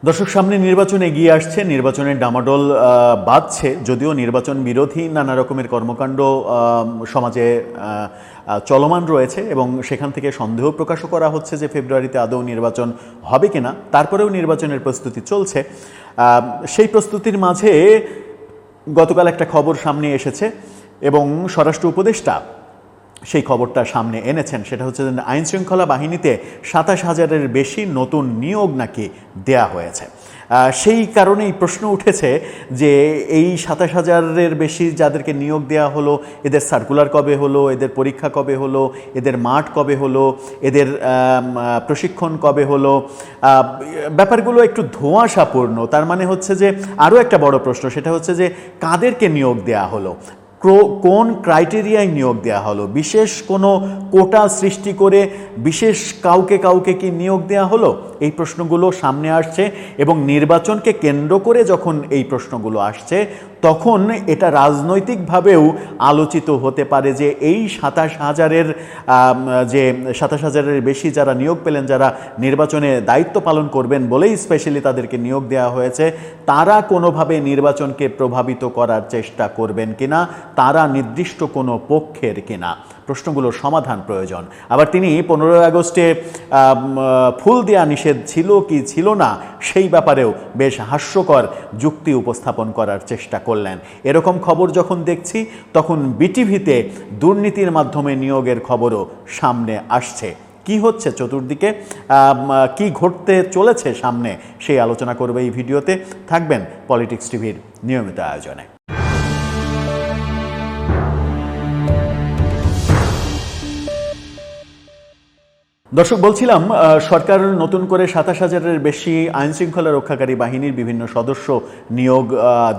দর্শক, সামনে নির্বাচন এগিয়ে আসছে, নির্বাচনের ডামাডোল বাজছে। যদিও নির্বাচন বিরোধী নানা রকমের কর্মকাণ্ড সমাজে চলমান রয়েছে এবং সেখান থেকে সন্দেহ প্রকাশও করা হচ্ছে যে ফেব্রুয়ারিতে আদৌ নির্বাচন হবে কিনা। তারপরেও নির্বাচনের প্রস্তুতি চলছে। সেই প্রস্তুতির মাঝে গতকাল একটা খবর সামনে এসেছে এবং স্বরাষ্ট্র উপদেষ্টা সেই খবরটা সামনে এনেছেন। সেটা হচ্ছে যে আইনশৃঙ্খলা বাহিনীতে ২৭,০০০-এর বেশি নতুন নিয়োগ নাকি দেয়া হয়েছে। সেই কারণেই প্রশ্ন উঠেছে যে এই ২৭,০০০-এর বেশি যাদেরকে নিয়োগ দেয়া হলো, এদের সার্কুলার কবে হলো, এদের পরীক্ষা কবে হলো, এদের মাঠ কবে হলো, এদের প্রশিক্ষণ কবে হলো। ব্যাপারগুলো একটু ধোঁয়াশাপূর্ণ। তার মানে হচ্ছে যে আরও একটা বড় প্রশ্ন, সেটা হচ্ছে যে কাদেরকে নিয়োগ দেয়া হলো, কোন ক্রাইটেরিয়ায় নিয়োগ দেওয়া হলো, বিশেষ কোনো কোটা সৃষ্টি করে বিশেষ কাউকে কি নিয়োগ দেওয়া হলো। এই প্রশ্নগুলো সামনে আসছে এবং নির্বাচনকে কেন্দ্র করে যখন এই প্রশ্নগুলো আসছে তখন এটা রাজনৈতিকভাবেও আলোচিত হতে পারে যে এই ২৭,০০০-এর বেশি যারা নিয়োগ পেলেন, যারা নির্বাচনে দায়িত্ব পালন করবেন বলেই স্পেশালি তাদেরকে নিয়োগ দেওয়া হয়েছে, তারা কোনোভাবে নির্বাচনকে প্রভাবিত করার চেষ্টা করবেন কিনা, তারা নির্দিষ্ট কোনো পক্ষের কিনা। প্রশ্নগুলোর সমাধান প্রয়োজন। আবার তিনি ১৫ই আগস্টে ফুল দেয়া নিষেধ ছিল কি ছিল না সেই ব্যাপারেও বেশ হাস্যকর যুক্তি উপস্থাপন করার চেষ্টা করলেন। এরকম খবর যখন দেখছি তখন বিটিভিতে দুর্নীতির মাধ্যমে নিয়োগের খবরও সামনে আসছে। কি হচ্ছে চতুর্দিকে, কি ঘটতে চলেছে সামনে, সেই আলোচনা করবে এই ভিডিওতে। থাকবেন পলিটিক্স টিভির নিয়মিত আয়োজনে। দর্শক, বলছিলাম সরকার নতুন করে ২৭,০০০-এর বেশি আইনশৃঙ্খলা রক্ষাকারী বাহিনীর বিভিন্ন সদস্য নিয়োগ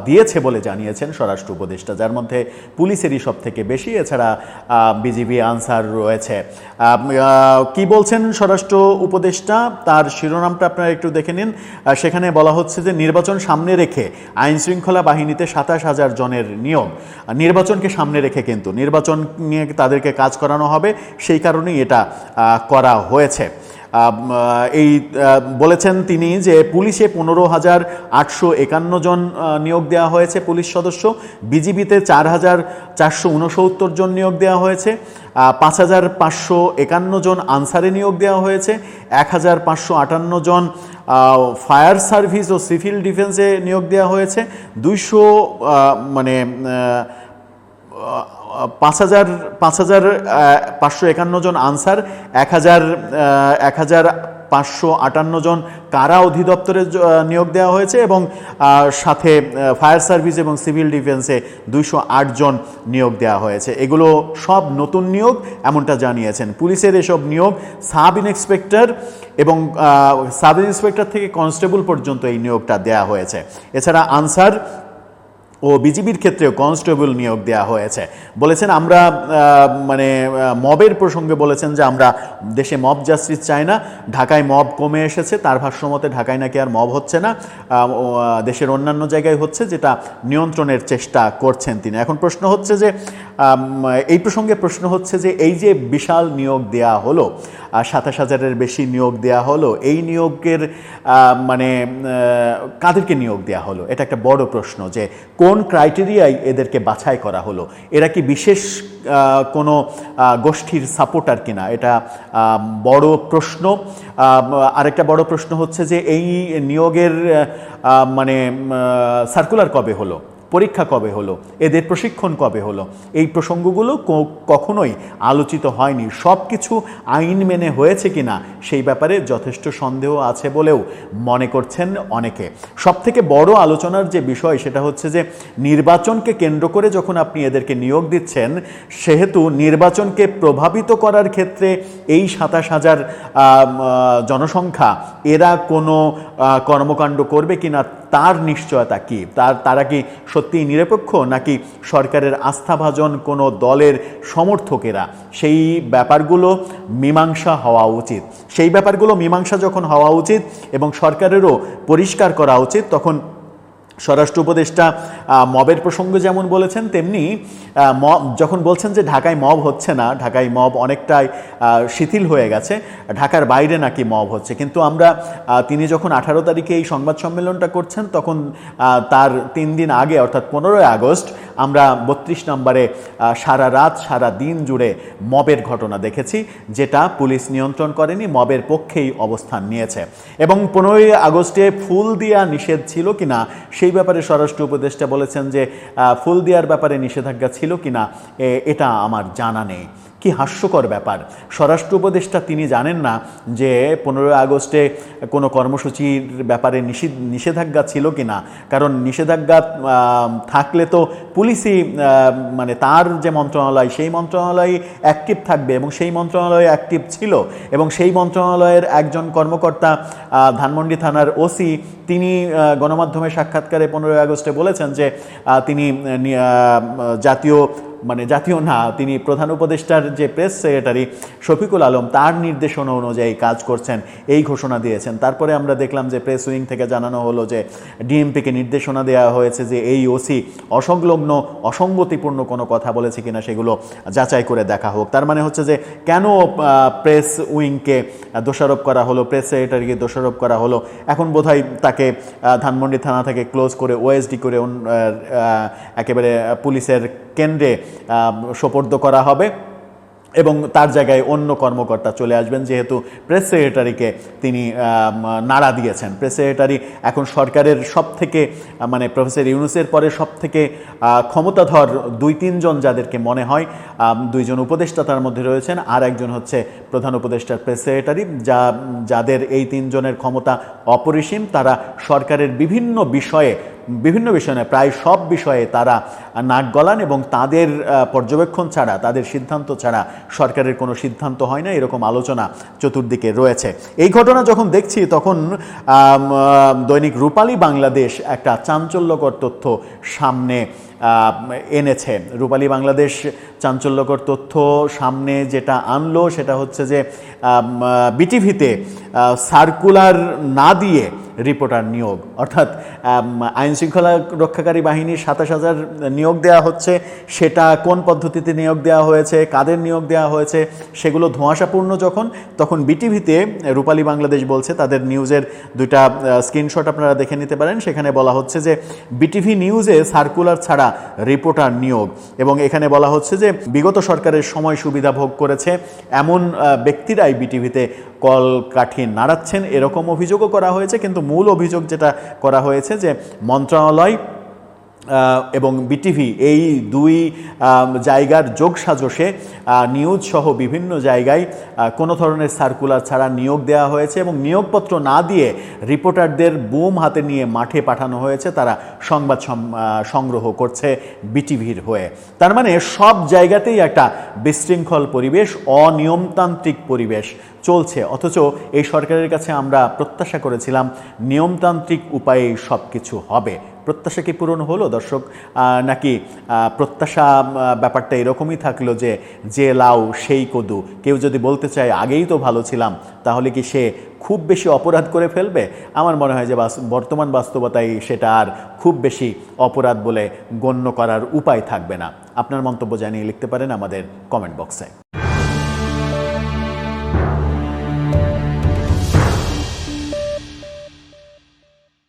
দিয়েছে বলে জানিয়েছেন স্বরাষ্ট্র উপদেষ্টা, যার মধ্যে পুলিশেরই সব থেকে বেশি। এছাড়া বিজিবি, আনসার রয়েছে। কি বলছেন স্বরাষ্ট্র উপদেষ্টা, তার শিরোনামটা আপনারা একটু দেখে নিন। সেখানে বলা হচ্ছে যে নির্বাচন সামনে রেখে আইনশৃঙ্খলা বাহিনীতে ২৭,০০০ জনের নিয়োগ। নির্বাচনকে সামনে রেখে কিন্তু নির্বাচন নিয়ে তাদেরকে কাজ করানো হবে, সেই কারণেই এটা করা হয়েছে। এই বলেছেন তিনি যে পুলিশে ১৫,৮৫১ জন নিয়োগ দেওয়া হয়েছে পুলিশ সদস্য, বিজিবিতে ৪,৪৬৯ জন নিয়োগ দেওয়া হয়েছে, ৫,৫৫১ জন আনসারে নিয়োগ দেওয়া হয়েছে, ১,৫৫৮ জন ফায়ার সার্ভিস ও সিভিল ডিফেন্সে নিয়োগ দেওয়া হয়েছে, ৫,৫৫১ জন আনসার, ১,৫৫৮ জন কারা অধিদপ্তরে নিয়োগ দেওয়া হয়েছে এবং সাথে ফায়ার সার্ভিস এবং সিভিল ডিফেন্সে ২০৮ জন নিয়োগ দেওয়া হয়েছে। এগুলো সব নতুন নিয়োগ এমনটা জানিয়েছেন। পুলিশের এসব নিয়োগ সাব ইন্সপেক্টর এবং সাব ইন্সপেক্টর থেকে কনস্টেবল পর্যন্ত এই নিয়োগটা দেওয়া হয়েছে। এছাড়া আনসার ও বিজিবির ক্ষেত্রেও কনস্টেবল নিয়োগ দেওয়া হয়েছে। বলেছেন আমরা মবের প্রসঙ্গে বলেছেন যে আমরা দেশে মব জাস্টিস চাই না। ঢাকায় মব কমে এসেছে, তার ভাষ্যমতে ঢাকায় নাকি আর মব হচ্ছে না, দেশের অন্যান্য জায়গায় হচ্ছে, যেটা নিয়ন্ত্রণের চেষ্টা করছেন তিনি। এখন প্রশ্ন হচ্ছে যে এই প্রসঙ্গে প্রশ্ন হচ্ছে যে এই যে বিশাল নিয়োগ দেয়া হলো, ২৭,০০০-এর বেশি নিয়োগ দেয়া হলো, এই নিয়োগের কাদেরকে নিয়োগ দেয়া হলো, এটা একটা বড় প্রশ্ন। যে কোন ক্রাইটেরিয়ায় এদেরকে বাছাই করা হলো, এরা কি বিশেষ কোনো গোষ্ঠীর সাপোর্টার কিনা, এটা বড় প্রশ্ন। আরেকটা বড় প্রশ্ন হচ্ছে যে এই নিয়োগের সার্কুলার কবে হলো, পরীক্ষা কবে হলো, এদের প্রশিক্ষণ কবে হলো। এই প্রসঙ্গগুলো কখনোই আলোচিত হয়নি। সব কিছু আইন মেনে হয়েছে কিনা সেই ব্যাপারে যথেষ্ট সন্দেহ আছে বলেও মনে করছেন অনেকে। সবথেকে বড় আলোচনার যে বিষয় সেটা হচ্ছে যে নির্বাচনকে কেন্দ্র করে যখন আপনি এদেরকে নিয়োগ দিচ্ছেন, সেহেতু নির্বাচনকে প্রভাবিত করার ক্ষেত্রে এই ২৭,০০০ জনসংখ্যা এরা কোনো কর্মকাণ্ড করবে কিনা তার নিশ্চয়তা কি, তারা কি সত্যিই নিরপেক্ষ নাকি সরকারের আস্থাভাজন কোনো দলের সমর্থকেরা, সেই ব্যাপারগুলো মীমাংসা হওয়া উচিত। সেই ব্যাপারগুলো মীমাংসা যখন হওয়া উচিত এবং সরকারেরও পরিষ্কার করা উচিত, তখন স্বরাষ্ট্র উপদেষ্টা মবের প্রসঙ্গে যেমন বলেছেন, তেমনি যখন বলছেন যে ঢাকায় মব হচ্ছে না, ঢাকায় মব অনেকটাই শিথিল হয়ে গেছে, ঢাকার বাইরে নাকি মব হচ্ছে। কিন্তু আমরা তিনি যখন 18 তারিখে এই সংবাদ সম্মেলনটা করছেন, তখন তার 3 দিন আগে অর্থাৎ 15 আগস্ট আমরা 32 নম্বরে সারা রাত সারা দিন জুড়ে মবের ঘটনা দেখেছি, যেটা পুলিশ নিয়ন্ত্রণ করেনি, মবের পক্ষেই অবস্থান নিয়েছে। এবং 15 আগস্টে ফুল দেওয়া নিষেধ ছিল কিনা সেই ব্যাপারে স্বরাষ্ট্র উপদেষ্টা বলেছেন যে ফুল দেওয়ার ব্যাপারে নিষেধাজ্ঞা ছিল কিনা এটা আমার জানা নেই। কি হাস্যকর ব্যাপার! স্বরাষ্ট্র উপদেষ্টা তিনি জানেন না যে 15 আগস্টে কোনো কর্মসূচির ব্যাপারে নিষেধাজ্ঞা ছিল কিনা, কারণ নিষেধাজ্ঞা থাকলে তো পুলিশই মানে তার যে মন্ত্রণালয় সেই মন্ত্রণালয় অ্যাক্টিভ থাকবে, এবং সেই মন্ত্রণালয় অ্যাক্টিভ ছিল, এবং সেই মন্ত্রণালয়ের একজন কর্মকর্তা ধানমন্ডি থানার ওসি তিনি গণমাধ্যমে সাক্ষাৎকারে 15 আগস্টে বলেছেন যে তিনি জাতীয় না, তিনি প্রধান উপদেষ্টার যে প্রেস সেক্রেটারি শফিকুল আলম তার নির্দেশনা অনুযায়ী কাজ করছেন, এই ঘোষণা দিয়েছেন। তারপরে আমরা দেখলাম যে প্রেস উইং থেকে জানানো হলো যে ডিএমপিকে নির্দেশনা দেওয়া হয়েছে যে এই ওসি অসংলগ্ন অসঙ্গতিপূর্ণ কোনো কথা বলেছে কিনা সেগুলো যাচাই করে দেখা হোক। তার মানে হচ্ছে যে কেন প্রেস উইংকে দোষারোপ করা হলো, প্রেস সেক্রেটারিকে দোষারোপ করা হলো। এখন বোধহয় তাকে ধানমন্ডি থানা থেকে ক্লোজ করে ওএসডি করে একেবারে পুলিশের কেন্দ্রে সোপর্দ করা হবে, এবং তার জায়গায় অন্য কর্মকর্তা চলে আসবেন, যেহেতু প্রেস সেক্রেটারিকে তিনি নাড়া দিয়েছেন। প্রেস সেক্রেটারি এখন সরকারের সব থেকে মানে প্রফেসর ইউনূসের পরে সব থেকে ক্ষমতাধর 2-3 জন যাদেরকে মনে হয়, 2 জন উপদেষ্টা তার মধ্যে রয়েছেন, আর একজন হচ্ছে প্রধান উপদেষ্টার প্রেস সেক্রেটারি, যাদের এই 3 জনের ক্ষমতা অপরিসীম। তারা সরকারের বিভিন্ন বিষয়ে নয়, প্রায় সব বিষয়ে তারা নাক গলান, এবং তাদের পর্যবেক্ষণ ছাড়া, তাদের সিদ্ধান্ত ছাড়া সরকারের কোনো সিদ্ধান্ত হয় না, এরকম আলোচনা চতুর্দিকে রয়েছে। এই ঘটনা যখন দেখছি, তখন দৈনিক রূপালী বাংলাদেশ একটা চাঞ্চল্যকর তথ্য সামনে এনেছে। রূপালী বাংলাদেশ চাঞ্চল্যকর তথ্য সামনে যেটা আনলো সেটা হচ্ছে যে বিটিভিতে সার্কুলার না দিয়ে রিপোর্টার নিয়োগ, অর্থাৎ আইনশৃঙ্খলা রক্ষাকারী বাহিনীর 27,000 নিয়োগ দেওয়া হচ্ছে, সেটা কোন পদ্ধতিতে নিয়োগ দেওয়া হয়েছে, কাদের নিয়োগ দেওয়া হয়েছে সেগুলো ধোঁয়াশাপূর্ণ। তখন বিটিভিতে রূপালী বাংলাদেশ বলছে, তাদের নিউজের 2টা স্ক্রিনশট আপনারা দেখে নিতে পারেন, সেখানে বলা হচ্ছে যে বিটিভি নিউজে সার্কুলার ছাড়া রিপোর্টার নিয়োগ, এবং এখানে বলা হচ্ছে যে বিগত সরকারের সময় সুবিধা ভোগ করেছে এমন ব্যক্তিরাই বিটিভিতে কল কাঠি নাড়াচ্ছেন, এরকম অভিযোগও করা হয়েছে। কিন্তু মূল অভিযোগ যেটা করা হয়েছে যে মন্ত্রণালয় এবং বিটিভি এই 2 জায়গার যোগসাজশে নিউজ সহ বিভিন্ন জায়গায় কোনো ধরনের সার্কুলার ছাড়া নিয়োগ দেওয়া হয়েছে, এবং নিয়োগপত্র না দিয়ে রিপোর্টারদের বুম হাতে নিয়ে মাঠে পাঠানো হয়েছে, তারা সংবাদ সংগ্রহ করছে বিটিভির হয়ে। তার মানে সব জায়গাতেই একটা বিশৃঙ্খল পরিবেশ, অনিয়মতান্ত্রিক পরিবেশ চলছে। অথচ এই সরকারের কাছে আমরা প্রত্যাশা করেছিলাম নিয়মতান্ত্রিক উপায়ে সব কিছু হবে। প্রত্যাশা কি পূরণ হলো দর্শক? নাকি প্রত্যাশা ব্যাপারটা এরকমই থাকলো যে লাউ সেই কদু? কেউ যদি বলতে চায় আগেই তো ভালো ছিলাম, তাহলে কি সে খুব বেশি অপরাধ করে ফেলবে? আমার মনে হয় যে বর্তমান বাস্তবতায় সেটা আর খুব বেশি অপরাধ বলে গণ্য করার উপায় থাকবে না। আপনার মন্তব্য জানিয়ে লিখতে পারেন আমাদের কমেন্ট বক্সে।